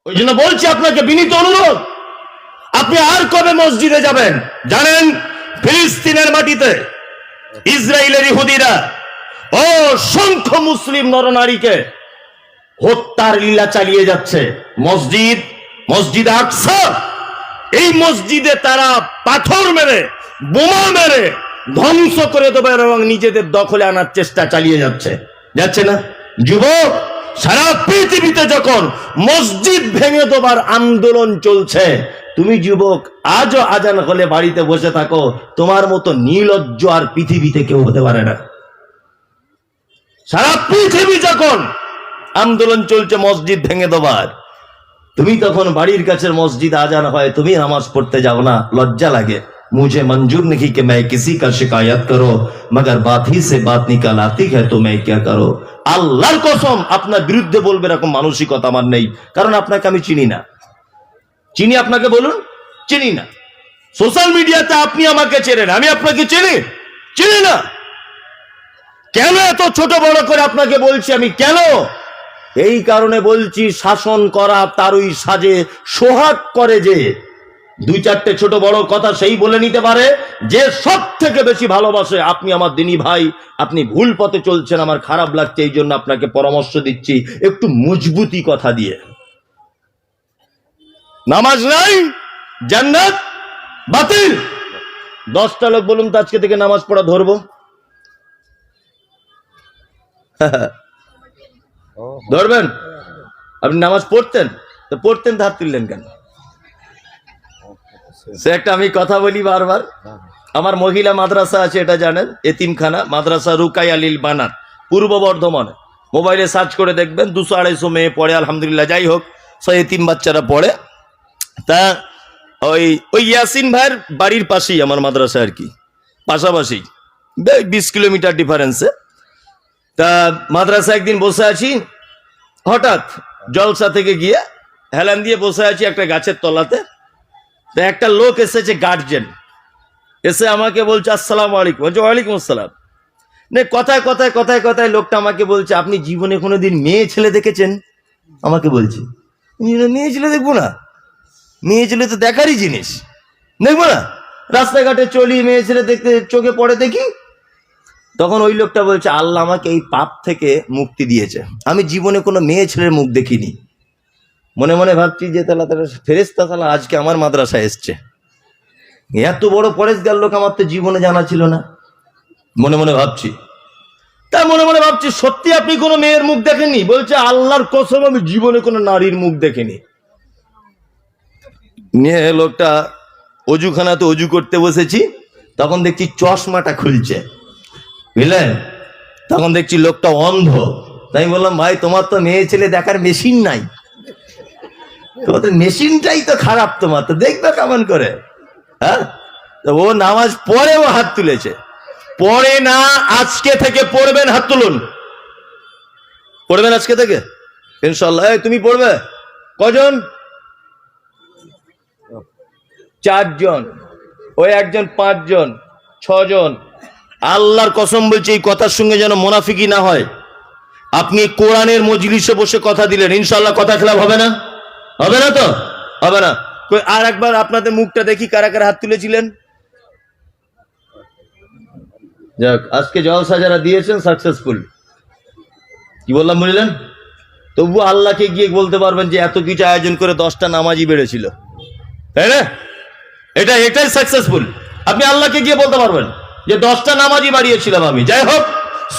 ওই জন্য বলছি আপনাকে বিনীত অনুরোধ, আপনি আর কবে মসজিদে যাবেন? জানেন ফিলিস্তিনের মাটিতে ইসরায়েলের ইহুদিরা অসংখ্য মুসলিম নরনারীকে হত্যার লীলা চালিয়ে যাচ্ছে। মসজিদ আকসা, এই মসজিদে তারা পাথর মেরে বোমা মেরে ধ্বংস করে দেবে এবং নিজেদের দখলে আনার চেষ্টা চালিয়ে যাচ্ছে না? যুবক, সারা পৃথিবীতে যখন মসজিদ ভেঙে দেবার আন্দোলন চলছে, তুমি যুবক আজও আজান হলে বাড়িতে বসে থাকো, তোমার মতো নির্লজ্জ আর পৃথিবীতে কেউ হতে পারে না। সারা পৃথিবী যখন আন্দোলন চলছে মসজিদ ভেঙে দেবার, তুমি তখন বাড়ির কাছের মসজিদ আজান হয়, তুমি নামাজ পড়তে যাও না, লজ্জা লাগে। मुझे मंजूर नहीं कि मैं किसी का शिकायत करो, मगर बात ही से बात निकल आती है तो मैं क्या करो। আল্লাহর কসম, আপনার বিরুদ্ধে বলবে এরকম মানসিকতা আমার নেই, কারণ আপনাকে আমি চিনি না। চিনি আপনাকে? বলুন, চিনি না। সোশ্যাল মিডিয়াতে আপনি আমাকে চেনেন, আমি আপনাকে চিনি না। কেন এত ছোট বড় করে আপনাকে বলছি আমি? কেন? এই কারণে বলছি, শাসন করা তার ওই সাজে সোহাগ করে যে দুই চারটে ছোট বড় কথা সেই বলে নিতে পারে যে সব থেকে বেশি ভালোবাসে। আপনি আমার দিনী ভাই, আপনি ভুল পথে চলছেন, আমার খারাপ লাগছে, এই জন্য আপনাকে পরামর্শ দিচ্ছি একটু মজবুতি কথা দিয়ে। নামাজ নাই, জান্নাত বাতিল। 10টা লোক বলুন তো আজকে থেকে নামাজ পড়া ধরবো? ধরবেন? আপনি নামাজ পড়তেন তো হাত তুললেন কেন? সে একটা আমি কথা বলি বারবার, আমার মহিলা মাদ্রাসা আছে, এটা জানেন, এতিমখানা মাদ্রাসা রুকাই আলিল বানাত, পূর্ব বর্ধমানে। মোবাইলে সার্চ করে দেখবেন, 200-250 মেয়ে পড়ে, আলহামদুলিল্লাহ। যাই হোক, সব এতিম বাচ্চারা পড়ে। তা ওই ইয়াসিন ভাইয়ের বাড়ির পাশেই আমার মাদ্রাসা, আর কি পাশাপাশি, 20 কিলোমিটার ডিফারেন্সে। তা মাদ্রাসা একদিন বসে আছি, হঠাৎ জলসা থেকে গিয়ে হেলান দিয়ে বসে আছি একটা গাছের তলাতে। একটা লোক এসেছে, গার্জেন এসে আমাকে বলছে আসসালামু আলাইকুম। বলছে ওয়ালাইকুম আসসালাম। কথায় লোকটা আমাকে বলছে, আপনি জীবনে কোনোদিন মেয়ে ছেলে দেখেছেন? আমাকে বলছে, মেয়ে ছেলে দেখবো না? মেয়ে ছেলে তো দেখারই জিনিস, দেখবো না? রাস্তাঘাটে চলি, মেয়ে ছেলে দেখতে চোখে পড়ে দেখি। তখন ওই লোকটা বলছে, আল্লাহ আমাকে এই পাপ থেকে মুক্তি দিয়েছে, আমি জীবনে কোনো মেয়ে ছেলের মুখ দেখিনি। মনে মনে ভাবছি যে তাহলে ফেরেশতা তাহলে আজকে আমার মাদ্রাসায় এসছে। এত বড় পরেশগার লোক আমার তো জীবনে জানা ছিল না। মনে মনে ভাবছি সত্যি আপনি কোনো মেয়ের মুখ দেখেননি? বলছে আল্লাহর কসম আমি জীবনে কোনো নারীর মুখ দেখিনি। নিয়ে লোকটা অজুখানাতে অজু করতে বসেছি, তখন দেখছি চশমাটা খুলছে, বুঝলেন? তখন দেখছি লোকটা অন্ধ। তাই বললাম, ভাই তোমার তো মেয়ে ছেলে দেখার মেশিন নাই, তোমাদের মেশিনটাই তো খারাপ, তোমার তো দেখবে কেমন করে। হ্যাঁ, ও নামাজ পড়ে, ও হাত তুলেছে। পড়ে না, আজকে থেকে পড়বেন, হাত তুলুন। পড়বেন আজকে থেকে ইনশাআল্লাহ। তুমি পড়বে কজন? 4 জন, ওই একজন 5 জন, 6 জন। আল্লাহর কসম বলছি, এই কথার সঙ্গে যেন মুনাফিকি না হয়। আপনি কোরআনের মজলিসে বসে কথা দিলেন, ইনশাআল্লাহ কথা খেলাপ হবে না? হবে না তো? হবে না। আর একবার আপনাদের মুখটা দেখি, কারা কারা হাত তুলেছিলেন? যাক, আজকে জলসা যারা দিয়েছেন সাকসেসফুল। কি বললাম বুঝলেন? তবু আল্লাহকে গিয়ে বলতে পারবেন যে এত কিছু আয়োজন করে 10টা নামাজি বেড়েছিল, তাই না? এটাই সাকসেসফুল। আপনি আল্লাহকে গিয়ে বলতে পারবেন যে 10টা নামাজি বাড়িয়েছিলাম আমি। যাই হোক,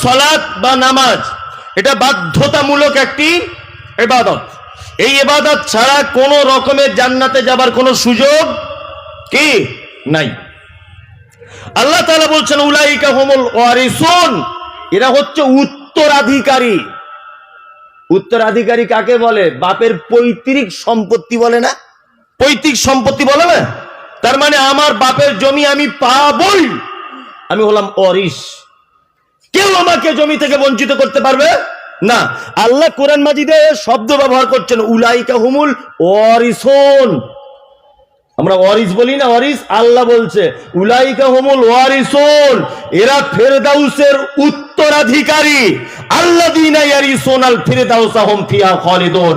সালাত বা নামাজ এটা বাধ্যতামূলক একটি ইবাদত। এই ইবাদত ছাড়া কোন রকমের জান্নাতে যাবার কোনো সুযোগ কি নাই। আল্লাহ তাআলা বলছেন উলাইকা হুমুল ওয়ারিসুন, এরা হচ্ছে উত্তরাধিকারী। উত্তরাধিকারী কাকে বলে? বাপের পৈতৃক সম্পত্তি বলে না? পৈতৃক সম্পত্তি বলে না? তার মানে আমার বাপের জমি আমি পাবই, আমি হলাম ওয়ারিস। কেউ আমাকে জমি থেকে বঞ্চিত করতে পারবে না। আল্লাহ কোরআন মাজিদে শব্দ ব্যবহার করছেন উলাইকা হুমুল ওয়ারিসুন। আমরা ওয়ারিস বলি না, ওয়ারিস। আল্লাহ বলছে উলাইকা হুমুল ওয়ারিসুন, এরা ফেরদাউসের উত্তরাধিকারী। আল্লাযীনা ইয়ারিসুনাল ফিরদাউসা হুম ফিহা খালিদুন,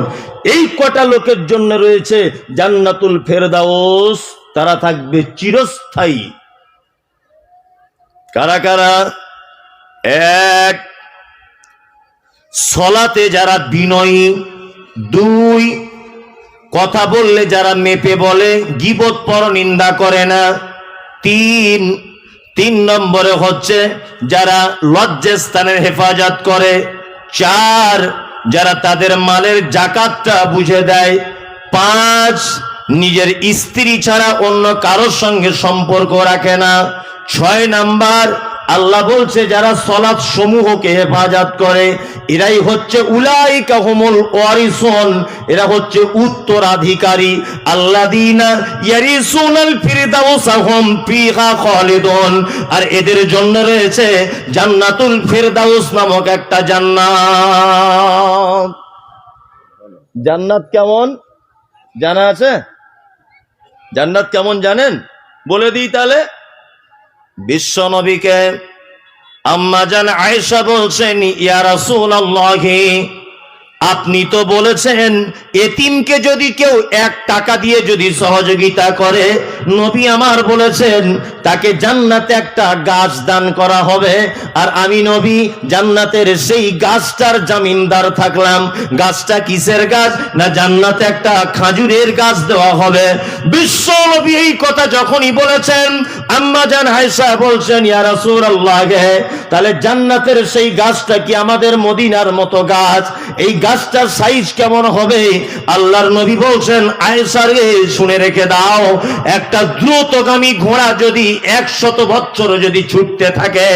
এই কটা লোকের জন্য রয়েছে জান্নাতুল ফেরদাউস, তারা থাকবে চিরস্থায়ী। কারা কারা? এক, সলাতে যারা বিনয়ী। দুই, কথা বললে যারা মেপে বলে, গীবত পরনিন্দা করে না। তিন নম্বরে হচ্ছে যারা লজ্জাস্থানের হেফাজত করে। চার, যারা তাদের মালের জাকাতটা বুঝে দেয়। পাঁচ, নিজের স্ত্রী ছাড়া অন্য কারোর সঙ্গে সম্পর্ক রাখে না। ছয় নাম্বার, আল্লাহ বলছে যারা সালাত সমূহকে হেফাজত করে এরাই হচ্ছে উলাইকা হুমুল ওয়ারিসুন, এরা হচ্ছে উত্তরাধিকারী। আল্লাযীনা ইয়ারিসুনাল ফিরদাউসা হুম ফিহা খালিদুন, আর এদের জন্য রয়েছে জান্নাতুল ফিরদাউস নামক একটা জান্নাত। জান্নাত কেমন জানা আছে? জান্নাত কেমন জানেন? বলে দিই তাহলে। বিশ্ব নবীকে আম্মা জান আয়েশা বলছেন, ইয়া রাসূলুল্লাহ, আপনি তো বলেছেন এতিমকে যদি কেউ 1 টাকা দিয়ে যদি সহযোগিতা করে, নবী আমার বলেছেন তাকে জান্নাতে একটা গাছ দান করা হবে, আর আমি নবী জান্নাতের সেই গাছটার জামিনদার থাকলাম। গাছটা কিসের গাছ? না জান্নাতে একটা খাজুরের গাছ দেওয়া হবে। বিশ্ব নবী এই কথা যখনই বলেছেন, আম্মা জান আয়েশা বলছেন, ইয়া রাসূলুল্লাহ, তাহলে জান্নাতের সেই গাছটা কি আমাদের মদিনার মতো গাছ? এই গাছটার সাইজ কেমন হবে? আল্লাহর নবী বলছেন, আয়েশা রে শুনে রেখে দাও, একটা দ্রুতগামী ঘোড়া যদি 100 বছর যদি ছুটতে থাকে,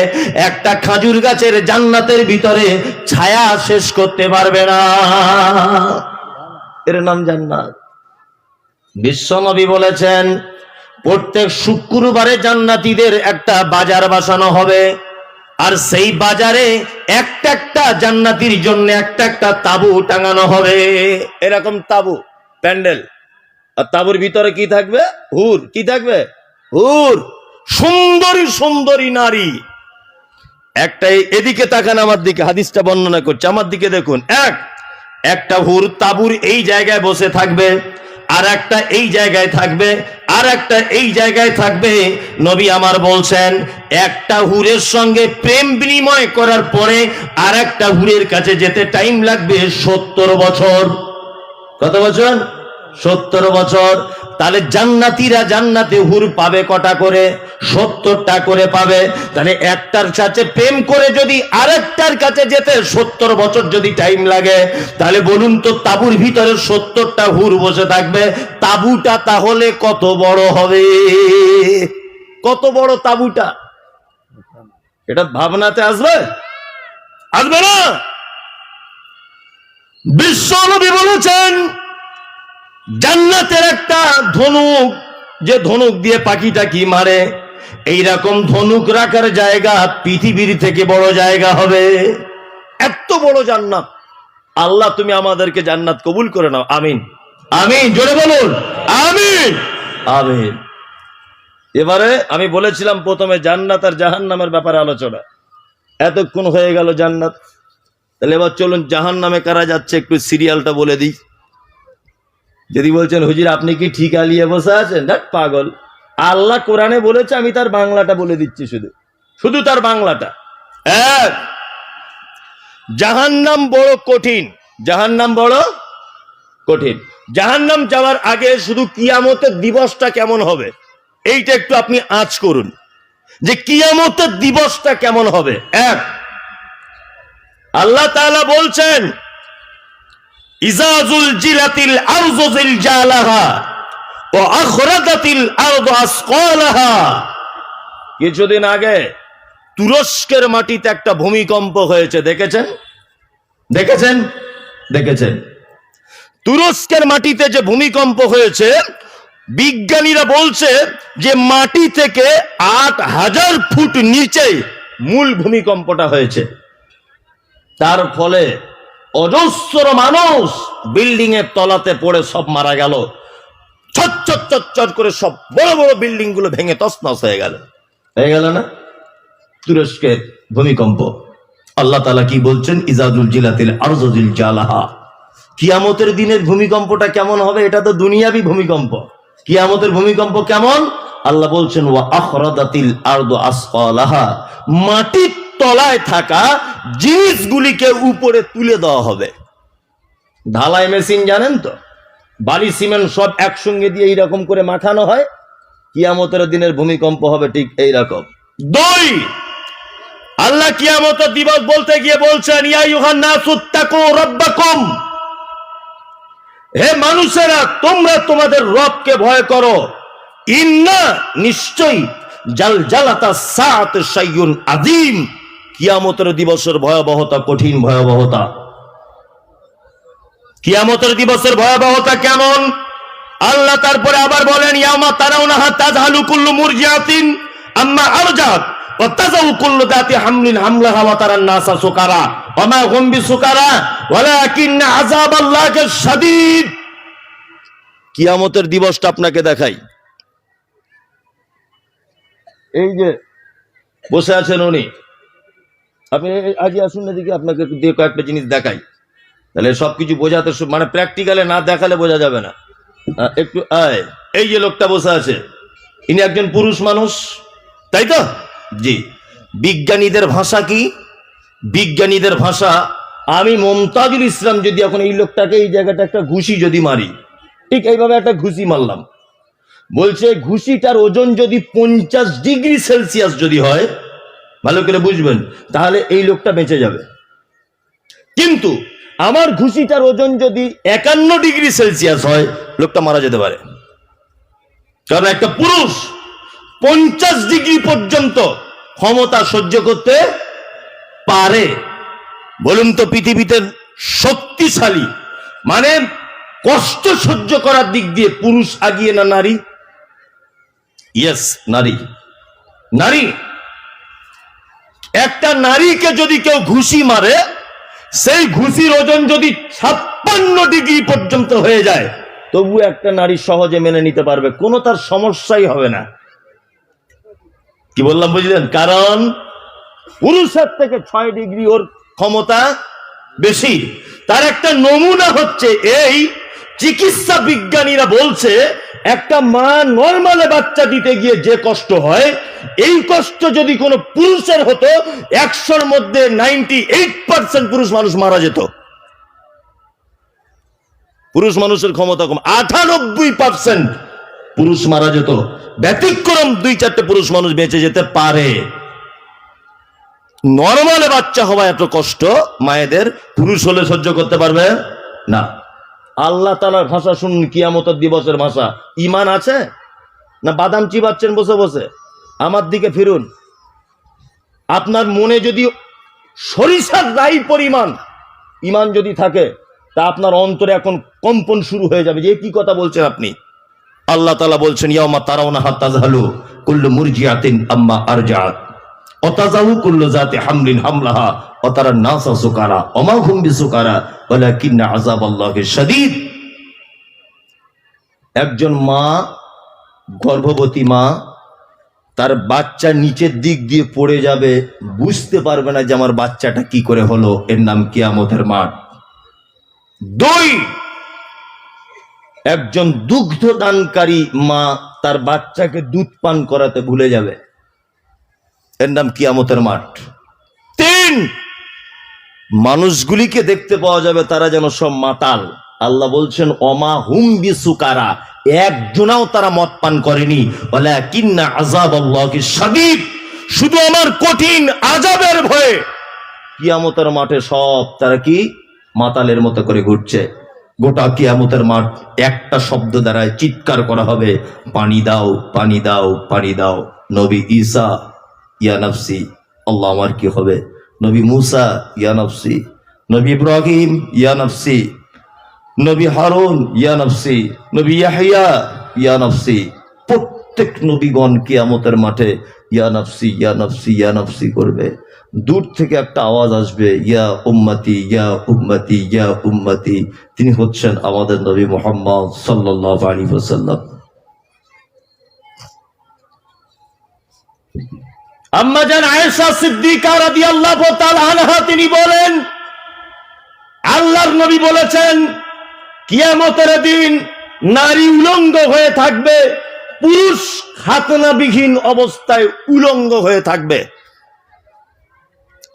একটা খাজুর গাছের জান্নাতের ভিতরে ছায়া শেষ করতে পারবে না। এর নাম জান্নাত। বিশ্ব নবী বলেছেন প্রত্যেক শুক্রবারে জান্নাতীদের একটা বাজার বসানো হবে, আর সেই বাজারে একটা একটা জান্নাতীর জন্য একটা একটা তাবু টাঙানো হবে। এরকম তাবু, প্যান্ডেল, আর তাবুর ভিতরে কি থাকবে? হুর। কি থাকবে? হুর। সুন্দরী সুন্দরী নারী। একটা এদিকে তাকান, আমার দিকে, হাদিসটা বর্ণনা করছে, আমার দিকে দেখুন। একটা হুর তাবুর এই জায়গায় বসে থাকবে, আর একটা এই জায়গায় থাকবে, আর একটা এই জায়গায় থাকবে। নবী আমার বলছেন একটা হুরের সঙ্গে প্রেম বিনিময় করার পরে আর একটা হুরের কাছে যেতে টাইম লাগবে 70 বছর। কত বছর? 70 বছর। তাহলে জান্নাতীরা জান্নাতে হুর পাবে কটা করে? 70টা করে পাবে। তাহলে একটার সাথে প্রেম করে যদি আরেকটার কাছে যেতে 70 বছর যদি টাইম লাগে, তাহলে বলুন তো তাবুর ভিতরে 70টা হুর বসে থাকবে, তাবুটা তাহলে কত বড় হবে? কত বড় তাবুটা? এটা ভাবনাতে আসবে? আসবে না। বিশ্ব নবী বলেছেন জান্নাতের একটা ধনুক, যে ধনুক দিয়ে পাখিটা কি মারে, এইরকম ধনুক রাখার জায়গা পৃথিবীর থেকে বড় জায়গা হবে। এত বড় জান্নাত। আল্লাহ তুমি আমাদেরকে জান্নাত কবুল করে নাও। আমিন আমিন। জোরে বলুন আমিন আমিন। এবারে আমি বলেছিলাম প্রথমে জান্নাত আর জাহান্নামের ব্যাপারে আলোচনা, এতক্ষণ হয়ে গেল জান্নাত। তাহলে এবার চলুন জাহান্নামে কারা যাচ্ছে একটু সিরিয়ালটা বলে দিই। যদি বলছেন হুজুর আপনি কি ঠিক আলিয়ে বসে আছেন, দেখ পাগল, আল্লাহ কোরআনে বলেছে, আমি তার বাংলাটা বলে দিচ্ছি, শুধু তার বাংলাটা। এক, জাহান্নাম বড় কঠিন। জাহান্নাম বড় কঠিন। জাহান্নাম যাওয়ার আগে শুধু কিয়ামতের দিবসটা কেমন হবে এইটা একটু আপনি আঁচ করুন, যে কিয়ামতের দিবসটা কেমন হবে। এক, আল্লাহ তাআলা বলছেন ইযা যুলজিলাতিল আরযু জিলজালাহা ওয়া আখরাজাতিল আরযু আসকালাহা। কিছুদিন আগে তুরস্কের মাটিতে একটা ভূমিকম্প হয়েছে, দেখেছেন? দেখেছেন? দেখেছেন? তুরস্কের মাটিতে যে ভূমিকম্প হয়েছে, বিজ্ঞানীরা বলছে যে মাটি থেকে 8000 ফুট নিচে মূল ভূমিকম্পটা হয়েছে। তার ফলে অজস্র মানুষ বিল্ডিং এর তলাতে পড়ে সব মারা গেল। চট করে সব বড় বড় বিল্ডিং গুলো ভেঙে তছনছ হয়ে গেল না? তুরস্কের ভূমিকম্প। আল্লাহ তাআলা কি বলছেন? ইযা যুলজিলাতিল আরযু জিলজালাহা। কিয়ামতের দিনের ভূমিকম্পটা কেমন হবে? এটা তো দুনিয়াবি ভূমিকম্প। কিয়ামতের ভূমিকম্প কেমন? আল্লাহ বলছেন ওয়া আখরাদাতিল আরদু আসফালাহা, মাটির তলায় থাকা জিনিসগুলিকে উপরে তুলে দেওয়া হবে। ঢালাই মেশিন জানেন তো, বালি সিমেন্ট সব একসঙ্গে দিয়ে এইরকম করে মাখানো হয়। কিয়ামতের দিনের ভূমিকম্প হবে ঠিক এইরকম। দুই, আল্লাহ কিয়ামতের দিবস বলতে গিয়ে বলছেন ইয়া আইয়ুহান নাসুত্তাকু রাব্বাকুম, হে মানুষেরা তোমরা তোমাদের রবকে ভয় করো। ইন্না, নিশ্চয়ই, জালজালাতা সাআত শাইউন আযীম, কিয়ামতের দিবসের ভয়াবহতা কঠিন ভয়াবহতা। কিয়ামতের দিবসের ভয়াবহতা কেমন? আল্লাহ তারপরে আবার বলেন ইয়ামা তারাউনাহা তাযহালু কুল্লু মুরজিআতিন আম্মা আরজাত ওয়া তাযাউ কুল্লু যাতি হামলিন হামলাহা ওয়া তারান নাসা সুকারা ওয়া মা হুম বিসুকারা ওয়ালাকিন্না আযাবাল্লাহি শাদীদ। কিয়ামতের দিবসটা আপনাকে দেখাই। এই যে বসে আছেন উনি, আপনি আগে আসুন না দেখি, আপনাকে দিয়ে কয়েকটা জিনিস দেখাই, তাহলে সবকিছু বোঝাতে, মানে প্র্যাকটিক্যালে না দেখালে বোঝা যাবে না। একটু এই যে লোকটা বসে আছে, ইনি একজন পুরুষ মানুষ, তাই তো? জি। বিজ্ঞানীদের ভাষা কি? বিজ্ঞানীদের ভাষা, আমি মমতাজুল ইসলাম যদি এখন এই লোকটাকে এই জায়গাটা একটা ঘুষি যদি মারি, ঠিক এইভাবে একটা ঘুষি মারলাম, বলছে ঘুষিটার ওজন যদি 50 ডিগ্রি সেলসিয়াস যদি হয়, ভালো করে বুঝবেন, তাহলে এই লোকটা বেঁচে যাবে। কিন্তু আমার ঘুষিটার ওজন যদি 51 ডিগ্রি সেলসিয়াস হয়, লোকটা মারা যেতে পারে। কারণ একটা পুরুষ 50 ডিগ্রি পর্যন্ত ক্ষমতা সহ্য করতে পারে। বলুন তো পৃথিবীতে শক্তিশালী, মানে কষ্ট সহ্য করার দিক দিয়ে পুরুষ আগিয়ে না নারী? ইয়েস, নারী। নারী, একটা নারীকে যদি কেউ ঘুষি মারে, সেই ঘুষির ওজন যদি 56 ডিগ্রি পর্যন্ত হয়ে যায়, তবু একটা নারী সহজে মেনে নিতে পারবে, কোনো তার সমস্যাই হবে না। কি বললাম বুঝলেন? কারণ পুরুষের থেকে 6 ডিগ্রি ওর ক্ষমতা বেশি। তার একটা নমুনা হচ্ছে এই, চিকিৎসা বিজ্ঞানীরা বলছে একটা মা নরমালে বাচ্চা দিতে গিয়ে যে কষ্ট হয়, এই কষ্ট যদি কোনো পুরুষের হতো, 100-র মধ্যে 98% পুরুষ মানুষ মারা যেত। পুরুষ মানুষের ক্ষমতা কম, 98% পুরুষ মারা যেত। ব্যতিক্রম 2-4টে পুরুষ মানুষ বেঁচে যেতে পারে। নরমালে বাচ্চা হওয়া এত কষ্ট মায়েদের, পুরুষ হলে সহ্য করতে পারবে না। আল্লাহ তাআলার ভাষা শুনুন, কিয়ামতের দিবসের ভাষা। ঈমান আছে না বাদাম চিবাচ্ছেন বসে বসে? আমার দিকে ফিরুন। আপনার মনে যদি সরিষার রাই পরিমাণ ঈমান যদি থাকে, তা আপনার অন্তরে এখন কম্পন শুরু হয়ে যাবে, যে কি কথা বলছেন আপনি। আল্লাহ তাআলা বলছেন ইয়াউমা তারাউনাহা তাযহালু কুল্লু মুরজিআতিন আম্মা আরজাত ওয়া তাযাউ কুল্লু যাতি হামলিন হামলাহা ওয়া তারান নাসা সুকারা ওয়া মা হুম বিসুকারা ওয়ালাকিন্না আযাবাল্লাহি শাদীদ। একজন মা, গর্ভবতী মা, তার বাচ্চা নিচের দিক দিয়ে পড়ে যাবে, বুঝতে পারবে না যে আমার বাচ্চাটা কি করে হলো। এর নাম কিয়ামতের মাঠ। 2, একজন দুগ্ধ দানকারী মা তার বাচ্চাকে দুধ পান করাতে ভুলে যাবে, এর নাম কিয়ামতের মাঠ। 3, মানুষগুলিকে দেখতে পাওয়া যাবে তারা যেন সব মাতাল। আল্লাহ বলছেন ওমা হুম বিসুকারা, একজনাও তারা মদ পান করেনি। ওয়ালাকিন্না আযাবাল্লাহি শাদীদ, শুধু আমার কঠিন আযাবের ভয়ে কিয়ামতের মাঠে সব তারা কি মাতালের মতো করে ঘুরছে। গোটা কিয়ামতের মাঠ একটা শব্দ দ্বারা চিৎকার করা হবে, পানি দাও, পানি দাও, পানি দাও। নবী ঈসা ইয়া নফসি, আল্লাহ আমার কি হবে। নবী মুসা ইয়া নফসি, নবী ইব্রাহিম ইয়া নফসি, নবী হারুন ইয়া নফসি, নবী ইয়াহইয়া ইয়া নফসি। প্রত্যেক নবীগণ কিয়ামতের মাঠে ইয়া নফসি, ইয়া নফসি, ইয়া নফসি করবে। দূর থেকে একটা আওয়াজ আসবে, ইয়া উম্মতি, ইয়া উম্মতি, ইয়া উম্মতি। তিনি হচ্ছেন আমাদের নবী মুহাম্মদ সাল্লাল্লাহু আলাইহি ওয়াসাল্লাম। আম্মা জান আয়েশা সিদ্দিকা রাদিয়াল্লাহু তাআলা আনহা তিনি বলেন, আল্লাহর নবী বলেছেন কিয়ামতের দিন নারী উলঙ্গ হয়ে থাকবে, পুরুষ খাতনাবিহীন অবস্থায় উলঙ্গ হয়ে থাকবে।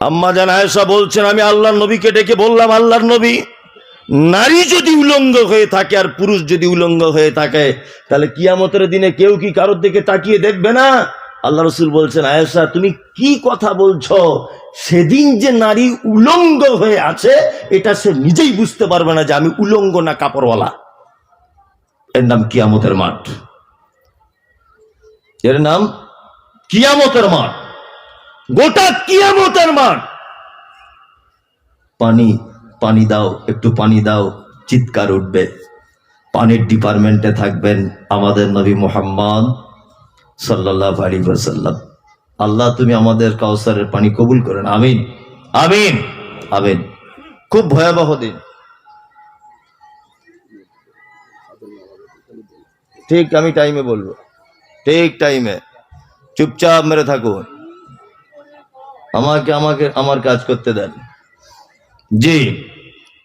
আম্মা জান আয়েশা বলছেন, আমি আল্লাহর নবীকে ডেকে বললাম, আল্লাহর নবী, নারী যদি উলঙ্গ হয়ে থাকে আর পুরুষ যদি উলঙ্গ হয়ে থাকে, তাহলে কিয়ামতের দিনে কেউ কি কারোর দিকে তাকিয়ে দেখবে না? আল্লাহ রসুল বলছেন, আয়েশা তুমি কি কথা বলছো? সেদিন যে নারী উলঙ্গ হয়ে আছে এটা সে নিজেই বুঝতে পারবে না যে আমি উলঙ্গ না কাপড়ওয়ালা। এর নাম কিয়ামতের মাঠ, এর নাম কিয়ামতের মাঠ, গোটা কিয়ামতের মাঠ। পানি পানি দাও, একটু পানি দাও, চিৎকার উঠবে। পানির ডিপার্টমেন্টে থাকবেন আমাদের নবী মুহাম্মদ সাল্লাল্লাহু আলাইহি ওয়াসাল্লাম। আল্লাহ তুমি আমাদের কাউসারের পানি কবুল করেন, আমিন আমিন আমিন। খুব ভয়াবহ দিন। ঠিক আমি টাইমে বলবো, ঠিক টাইমে। চুপচাপ মেরে থাকুন, আমাকে আমাকে আমার কাজ করতে দেন। জি।